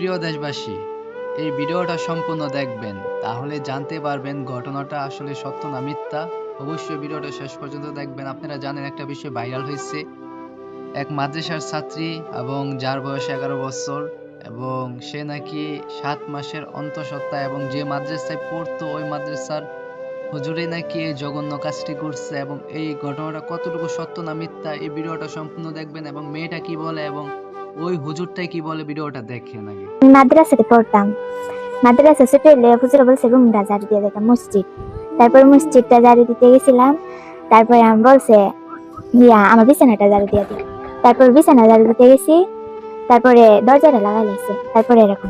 প্রিয় দেশবাসী, এই ভিডিওটা সম্পূর্ণ দেখবেন, তাহলে জানতে পারবেন ঘটনাটা আসলে সত্য না মিথ্যা। অবশ্যই ভিডিওটা শেষ পর্যন্ত দেখবেন। আপনারা জানেন একটা বিষয় ভাইরাল হয়েছে, এক মাদ্রাসার ছাত্রী এবং যার বয়স 11 বছর এবং সে নাকি 7 মাসের অন্তঃসত্ত্বা এবং যে মাদ্রাসায় পড়তো ওই মাদ্রাসার হুজুরে নাকি এই জঘন্য কাজটি করছে। এবং এই ঘটনাটা কতটুকু সত্য না মিথ্যা এই ভিডিওটা সম্পূর্ণ দেখবেন এবং মেয়েটা কি বলে এবং ওই হুজুরটাই কি বলে ভিডিওটা দেখেন আগে। মাদ্রাসাতে পড়তাম। মাদ্রাসা ছুটি হলে হুজুর বলছে রুমটা ঝাড়ু দিয়ে দিতাম, মসজিদ। তারপর মসজিদটা ঝাড়ু দিতে গেছিলাম। তারপরে আমি বলছে আমার বিছানাটা ঝাড়ু দিয়ে দিই। তারপর বিছানা ঝাড়ু দিতে গেছি। তারপরে দরজাটা লাগাই লাগছে। তারপরে এরকম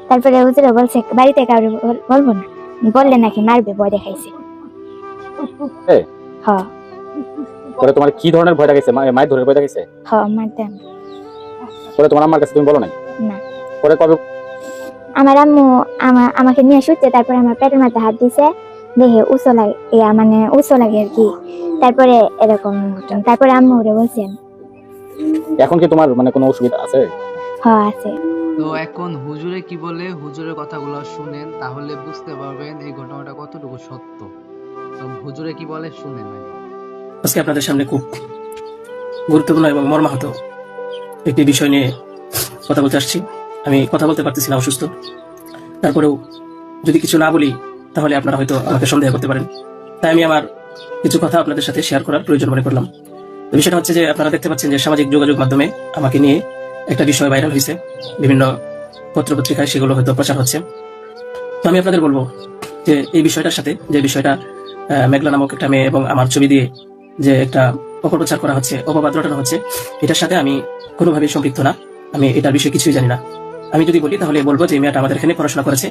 তারপরে হুজুর বলছে বাড়িতে কাউকে বলবো না, বললে নাকি মারবে, ভয় দেখাইছে। হ্যাঁ পরে তোমার কি ধরনের ভয় লাগাইছে? মায়ের ধরে ভয় লাগাইছে? হ্যাঁ মারতাম। পরে তোমার আম্মার কাছে তুমি বলো নাই? না। পরে কবে আমার আম্মু আমাকে নিয়ে শুচ্ছে, তারপরে আমার পেটের মাথায় হাত দিছে, দেখে উঁচু লাগে, মানে উঁচু লাগে আর কি। তারপরে এরকম ঘটনা। তারপরে আম্মু ওরে বলছেন। এখন কি তোমার কোনো অসুবিধা আছে? হ্যাঁ আছে। তো এখন হুজুরে কি বলে, হুজুরের কথাগুলো শুনেন, তাহলে বুঝতে পারবেন এই ঘটনাটা কতটুকু সত্য। তো হুজুরে কি বলে শুনেন আগে। আজকে আপনাদের সামনে খুব গুরুত্বপূর্ণ এবং মর্মাহত একটি বিষয় নিয়ে কথা বলতে আসছি। আমি কথা বলতে পারতেছি না, অসুস্থ। তারপরেও যদি কিছু না বলি তাহলে আপনারা হয়তো আমাকে সন্দেহ করতে পারেন, তাই আমি আমার কিছু কথা আপনাদের সাথে শেয়ার করার প্রয়োজন মনে করলাম। তো বিষয়টা হচ্ছে যে আপনারা দেখতে পাচ্ছেন যে সামাজিক যোগাযোগ মাধ্যমে আমাকে নিয়ে একটা বিষয় ভাইরাল হয়েছে, বিভিন্ন পত্রপত্রিকায় সেগুলো হয়তো প্রচার হচ্ছে। তো আমি আপনাদের বলবো যে এই বিষয়টার সাথে, যে বিষয়টা মেঘলা নামক একটা মেয়ে এবং আমার ছবি দিয়ে যে একটা অপপ্রচার করা হচ্ছে, অপবাদ রটানো হচ্ছে, এটার সাথে আমি কোনোভাবেই সম্পৃক্ত না। আমি এটার বিষয়ে কিছুই জানি না। আমি যদি বলি তাহলে বলবো যে মেয়েটা আমাদের এখানে পড়াশোনা করেছে,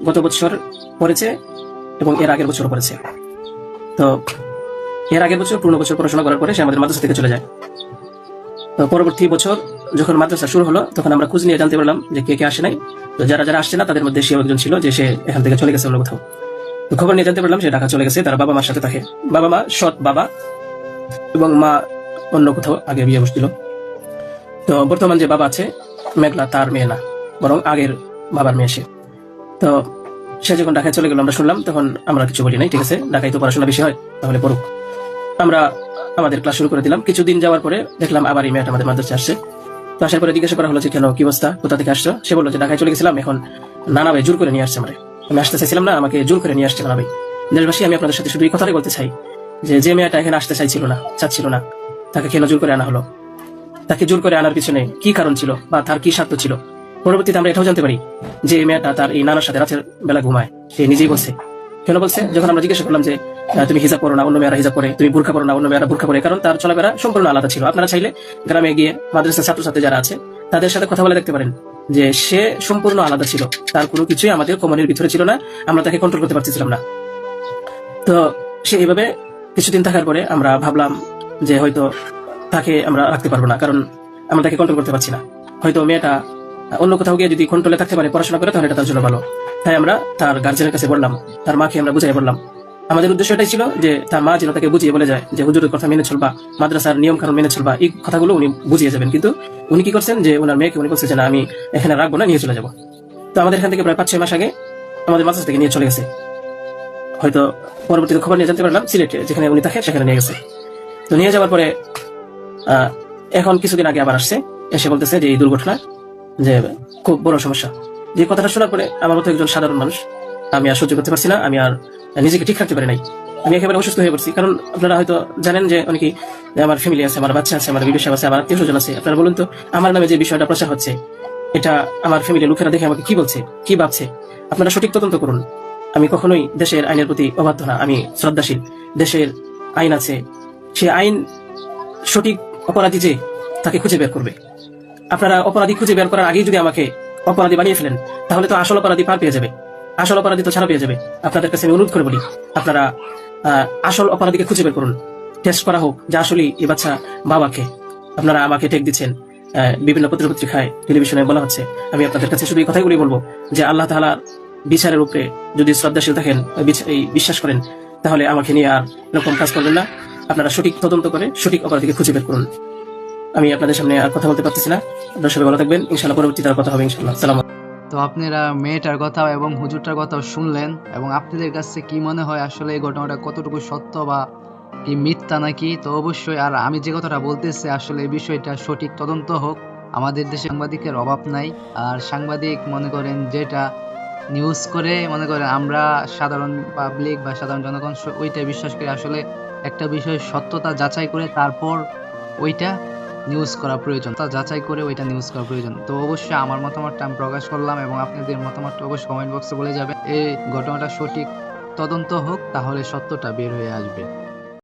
গত বছর পড়েছে এবং এর আগের বছর পড়েছে। তো এর আগের বছর পূর্ণ বছর পড়াশোনা করার পরে সে আমাদের মাদ্রাসা থেকে চলে যায়। তো পরবর্তী বছর যখন মাদ্রাসা শুরু হলো তখন আমরা খোঁজ নিয়ে জানতে পারলাম যে কে কে আসে নাই। তো যারা যারা আসছে না তাদের মধ্যে সেও একজন ছিল যে সে এখান থেকে চলে গেছে অন্য কোথাও। তো খবর নিয়ে জানতে পারলাম সে ঢাকা চলে গেছে, তার বাবা মার সাথে থাকে। বাবা মা সৎ বাবা এবং মা অন্য কোথাও আগে বিয়ে বসছিল। তো বর্তমান যে বাবা আছে মেঘলা, তার মেয়ে না, বরং আগের বাবার মেয়ে সে। তো সে যখন ঢাকায় চলে গেল আমরা শুনলাম, তখন আমরা কিছু বলি নাই, ঠিক আছে, ঢাকায় তো পড়াশোনা বেশি হয়, তাহলে পড়ুক। আমরা আমাদের ক্লাস শুরু করে দিলাম। কিছুদিন যাওয়ার পরে দেখলাম আবার এই মেয়েটা আমাদের মাদ্রাসায় আসছে। তো আসার পরে জিজ্ঞাসা করা হলো যে কেন, কি অবস্থা, কোথা থেকে আসছো? সে বললো যে ঢাকায় চলে গেছিলাম, এখন নানা ভাই জোর করে নিয়ে আসছে আমারে। আমি আসতে চাইছিলাম না, আমাকে জোর করে নিয়ে আসছে নানা ভাই। দেশবাসী, আমি আপনাদের সাথে শুধু এই কথাটাই বলতে চাই যে মেয়েটা এখানে আসতে চাচ্ছিল না, তাকে কেন জোর করে আনা হলো? তাকে জোর করে আনার পিছনে কি কারণ ছিল বা তার কি স্বার্থ ছিল? পরবর্তীতে আমরা এটাও জানতে পারি যে এই মেয়েটা তার এই নানার সাথে রাতের বেলা ঘুমায়, সে নিজেই বলছে। কেন বলছে? যখন আমরা জিজ্ঞাসা করলাম যে তুমি হিজাব পড়ো না, অন্য মেয়েরা হিজাব পরে, তুমি বুরখা পড়ো না, অন্য মেয়েরা বুরখা পরে, কারণ তার চলাফেরা সম্পূর্ণ আলাদা ছিল। আপনারা চাইলে গ্রামে গিয়ে মাদ্রাসার ছাত্রছাত্রী যারা আছে তাদের সাথে কথা বলে দেখতে পারেন যে সে সম্পূর্ণ আলাদা ছিল, তার কোনো কিছুই আমাদের কমনের ভিতরে ছিল না, আমরা তাকে কন্ট্রোল করতে পারতেছিলাম না। তো সে এইভাবে কিছুদিন থাকার পরে আমরা ভাবলাম যে হয়তো তাকে আমরা রাখতে পারবো না, কারণ আমরা তাকে কন্ট্রোল করতে পারছি না। হয়তো মেয়েটা অন্য কোথাও গিয়ে যদি কন্ট্রোলে থাকতে পারে, পড়াশোনা করে, তাহলে এটা তার জন্য ভালো। তাই আমরা তার গার্জেনের কাছে বললাম, তার মাকে আমরা বুঝাই বললাম। আমাদের উদ্দেশ্য এটাই ছিল যে তার মা যেন তাকে বুঝিয়ে বলে যায় যে হুজুরের কথা মেনে চলবা, মাদ্রাসার নিয়ম কানুন মেনে চলবা, এই কথাগুলো উনি বুঝিয়ে যাবেন। কিন্তু উনি কি করছেন যে ওনার মেয়েকে উনি বলছে যে না, আমি এখানে রাখবো না, নিয়ে চলে যাবো। তো আমাদের এখান থেকে প্রায় 5-6 মাস আগে আমাদের মাদ্রাসা থেকে নিয়ে চলে গেছে। হয়তো পরবর্তীতে খবর নিয়ে জানতে পারলাম সিলেটে যেখানে উনি থাকে সেখানে নিয়ে গেছে। তো নিয়ে যাওয়ার পরে এখন কিছুদিন আগে আবার আসছে, এসে বলতেছে যে এই দুর্ঘটনা যে খুব বড় সমস্যা। যে কথাটা শোনার পরে আমার মতো একজন সাধারণ মানুষ, আমি আর সহ্য করতে পারছি না, আমি আর নিজেকে ঠিক রাখতে পারি নাই, আমি একেবারে অসুস্থ হয়ে পড়ছি। কারণ আপনারা হয়তো জানেন যে অনেকেই, আমার ফ্যামিলি আছে, আমার বাচ্চা আছে, আমার বিবি সাহেব আছে, আমার আত্মীয় স্বজন আছে। আপনারা বলুন তো, আমার নামে যে বিষয়টা প্রচার হচ্ছে, এটা আমার ফ্যামিলির লোকেরা দেখে আমাকে কি বলছে, কি ভাবছে? আপনারা সঠিক তদন্ত করুন। আমি কখনোই দেশের আইনের প্রতি অবাধ্য না, আমি শ্রদ্ধাশীল। দেশের আইন আছে, সে আইন সঠিক অপরাধী যে তাকে খুঁজে বের করবে। আপনারা অপরাধী খুঁজে বের করার আগেই যদি আমাকে অপরাধী বানিয়ে ফেলেন, তাহলে তো আসল অপরাধী পার পেয়ে যাবে, আসল অপরাধী তো ছাড়া পেয়ে যাবে। আপনাদের কাছে আমি অনুরোধ করে বলি, আপনারা আসল অপরাধীকে খুঁজে বের করুন, টেস্ট করা হোক যে আসলে এই বাচ্চা বাবাকে। আপনারা আমাকে টেক দিচ্ছেন, বিভিন্ন পত্রপত্রিকায়, টেলিভিশনে বলা হচ্ছে। আমি আপনাদের কাছে শুধু এই কথাগুলি বলবো যে আল্লাহ তাআলা বিচারের উপরে যদি শ্রদ্ধাশীল থাকেন, এই বিশ্বাস করেন, তাহলে আমাকে নিয়ে আর এরকম কাজ করবেন না। আপনারা সঠিক তদন্ত করে সঠিক অপরাধীকে খুঁজে বের করুন। আমি আপনাদের সামনে আর কথা বলতে পারতেছি না। আপনারা সবাই ভালো থাকবেন, ইনশাআল্লাহ পরবর্তীতে আর কথা হবে ইনশাআল্লাহ। সালাম। তো আপনারা মেয়েটার কথা এবং হুজুরটার কথাও শুনলেন, এবং আপনাদের কাছে কি মনে হয় আসলে এই ঘটনাটা কতটুকু সত্য বা কি মিথ্যা নাকি? তো অবশ্যই, আর আমি যে কথাটা বলতেছি আসলে এই বিষয়টা সঠিক তদন্ত হোক। আমাদের দেশে সাংবাদিকের অভাব নাই, আর সাংবাদিক মনে করেন যেটা নিউজ করে, মনে করেন আমরা সাধারণ পাবলিক বা সাধারণ জনগণ ওইটাই বিশ্বাস করি। আসলে একটা বিষয়ের সত্যতা যাচাই করে তারপর ওইটা নিউজ করা প্রয়োজন, তা যাচাই করে ওইটা নিউজ করা প্রয়োজন। তো অবশ্যই আমার মতামতটা আমি প্রকাশ করলাম, এবং আপনাদের মতামতটা অবশ্যই কমেন্ট বক্সে বলে যাবেন। এই ঘটনাটা সঠিক তদন্ত হোক, তাহলে সত্যটা বের হয়ে আসবে।